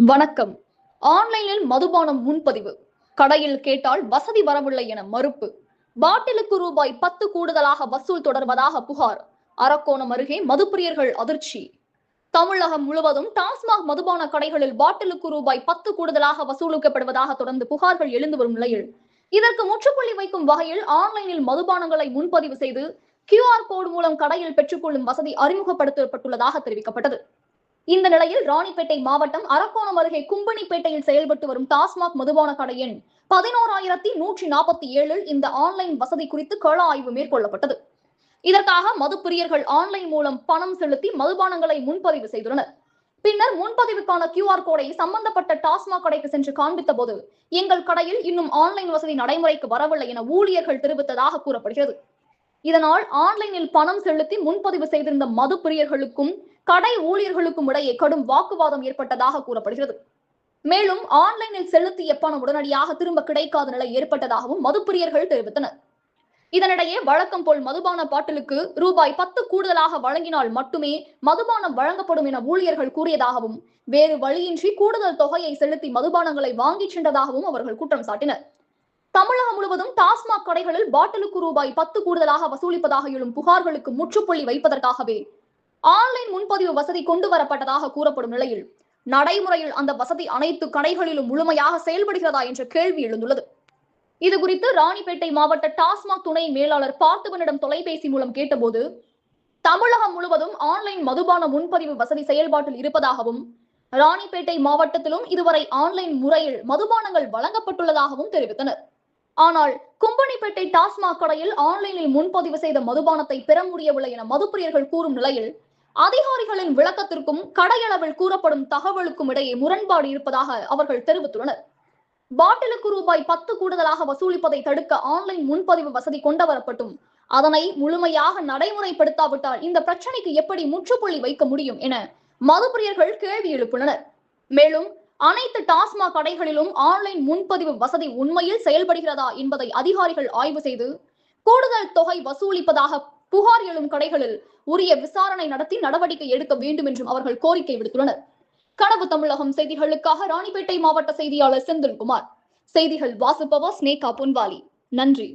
வணக்கம். ஆன்லைனில் மதுபானம் முன்பதிவு. கடையில் கேட்டால் வசதி வரவில்லை என மறுப்பு. பாட்டிலுக்கு ரூபாய் 10 கூடுதலாக வசூல் தொடர்வதாக புகார். அரக்கோணம் அருகே மதுப்பிரியர்கள் அதிர்ச்சி. தமிழகம் முழுவதும் டாஸ்மாக் மதுபான கடைகளில் பாட்டிலுக்கு ரூபாய் 10 கூடுதலாக வசூலிக்கப்படுவதாக தொடர்ந்து புகார்கள் எழுந்து வரும் நிலையில் இதற்கு முற்றுப்புள்ளி வைக்கும் வகையில் ஆன்லைனில் மதுபானங்களை முன்பதிவு செய்து QR கோடு மூலம் கடையில் பெற்றுக்கொள்ளும் வசதி அறிமுகப்படுத்தப்பட்டுள்ளதாக தெரிவிக்கப்பட்டது. இந்த நிலையில் ராணிப்பேட்டை மாவட்டம் அரக்கோணம் அருகே கும்பனிப்பேட்டையில் செயல்பட்டு வரும் டாஸ்மாக் மதுபான கடை எண் 11,147 இந்த ஆன்லைன் வசதி குறித்து கள ஆய்வு மேற்கொள்ளப்பட்டது. இதற்காக மதுப்பிரியர்கள் ஆன்லைன் மூலம் பணம் செலுத்தி மதுபானங்களை முன்பதிவு செய்துள்ளனர். பின்னர் முன்பதிவுக்கான QR கோடை சம்பந்தப்பட்ட டாஸ்மாக் கடைக்கு சென்று காண்பித்த போது எங்கள் கடையில் இன்னும் ஆன்லைன் வசதி நடைமுறைக்கு வரவில்லை என ஊழியர்கள் தெரிவித்ததாக கூறப்படுகிறது. இதனால் ஆன்லைனில் பணம் செலுத்தி முன்பதிவு செய்திருந்த மது பிரியர்களுக்கும் கடை ஊழியர்களுக்கும் இடையே கடும் வாக்குவாதம் ஏற்பட்டதாக கூறப்படுகிறது. மேலும் ஆன்லைனில் செலுத்திய பணம் உடனடியாக திரும்ப கிடைக்காத நிலை ஏற்பட்டதாகவும் மதுப்பிரியர்கள் தெரிவித்தனர். இதனிடையே வழக்கம் போல் மதுபான பாட்டிலுக்கு ரூபாய் 10 கூடுதலாக வழங்கினால் மட்டுமே மதுபானம் வழங்கப்படும் என ஊழியர்கள் கூறியதாகவும் வேறு வழியின்றி கூடுதல் தொகையை செலுத்தி மதுபானங்களை வாங்கிச் சென்றதாகவும் அவர்கள் குற்றம் சாட்டினர். தமிழகம் முழுவதும் டாஸ்மாக் கடைகளில் பாட்டிலுக்கு ரூபாய் 10 கூடுதலாக வசூலிப்பதாக எழும் புகார்களுக்கு முற்றுப்புள்ளி வைப்பதற்காகவே ஆன்லைன் முன்பதிவு வசதி கொண்டு வரப்பட்டதாக கூறப்படும் நிலையில் நடைமுறையில் அந்த வசதி அனைத்து கடைகளிலும் முழுமையாக செயல்படுகிறதா என்ற கேள்வி எழுந்துள்ளது. இதுகுறித்து ராணிப்பேட்டை மாவட்ட டாஸ்மாக் துணை மேலாளர் பார்த்திபனிடம் தொலைபேசி மூலம் கேட்டபோது தமிழகம் முழுவதும் ஆன்லைன் மதுபான முன்பதிவு வசதி செயல்பாட்டில் இருப்பதாகவும் ராணிப்பேட்டை மாவட்டத்திலும் இதுவரை ஆன்லைன் முறையில் மதுபானங்கள் வழங்கப்பட்டுள்ளதாகவும் தெரிவித்தனர். ஆனால் கும்பனிப்பேட்டை டாஸ்மாக் கடையில் ஆன்லைனில் முன்பதிவு செய்த மதுபானத்தை பெற முடியவில்லை என மதுப்பிரியர்கள் கூறும் நிலையில் அதிகாரிகளின் விளக்கத்திற்கும் கடையளவில் கூறப்படும் தகவலுக்கும் இடையே முரண்பாடு இருப்பதாக அவர்கள் தெரிவித்துள்ளனர். பாட்டிலுக்கு ரூபாய் 10 கூடுதலாக வசூலிப்பதை தடுக்க ஆன்லைன் முன்பதிவு வசதி கொண்டு வரப்பட்டும் அதனை முழுமையாக நடைமுறைப்படுத்தாவிட்டால் இந்த பிரச்சனைக்கு எப்படி முற்றுப்புள்ளி வைக்க முடியும் என மதுப்பிரியர்கள் கேள்வி எழுப்புள்ளனர். மேலும் அனைத்து டாஸ்மாக் கடைகளிலும் ஆன்லைன் முன்பதிவு வசதி உண்மையில் செயல்படுகிறதா என்பதை அதிகாரிகள் ஆய்வு செய்து கூடுதல் தொகை வசூலிப்பதாக புகார் எழும் கடைகளில் உரிய விசாரணை நடத்தி நடவடிக்கை எடுக்க வேண்டும் என்றும் அவர்கள் கோரிக்கை விடுத்துள்ளனர். கனவு தமிழகம் செய்திகளுக்காக ராணிப்பேட்டை மாவட்ட செய்தியாளர் செந்தில்குமார். செய்திகள் வாசிப்பவர் ஸ்னேகா பொன்வாலி. நன்றி.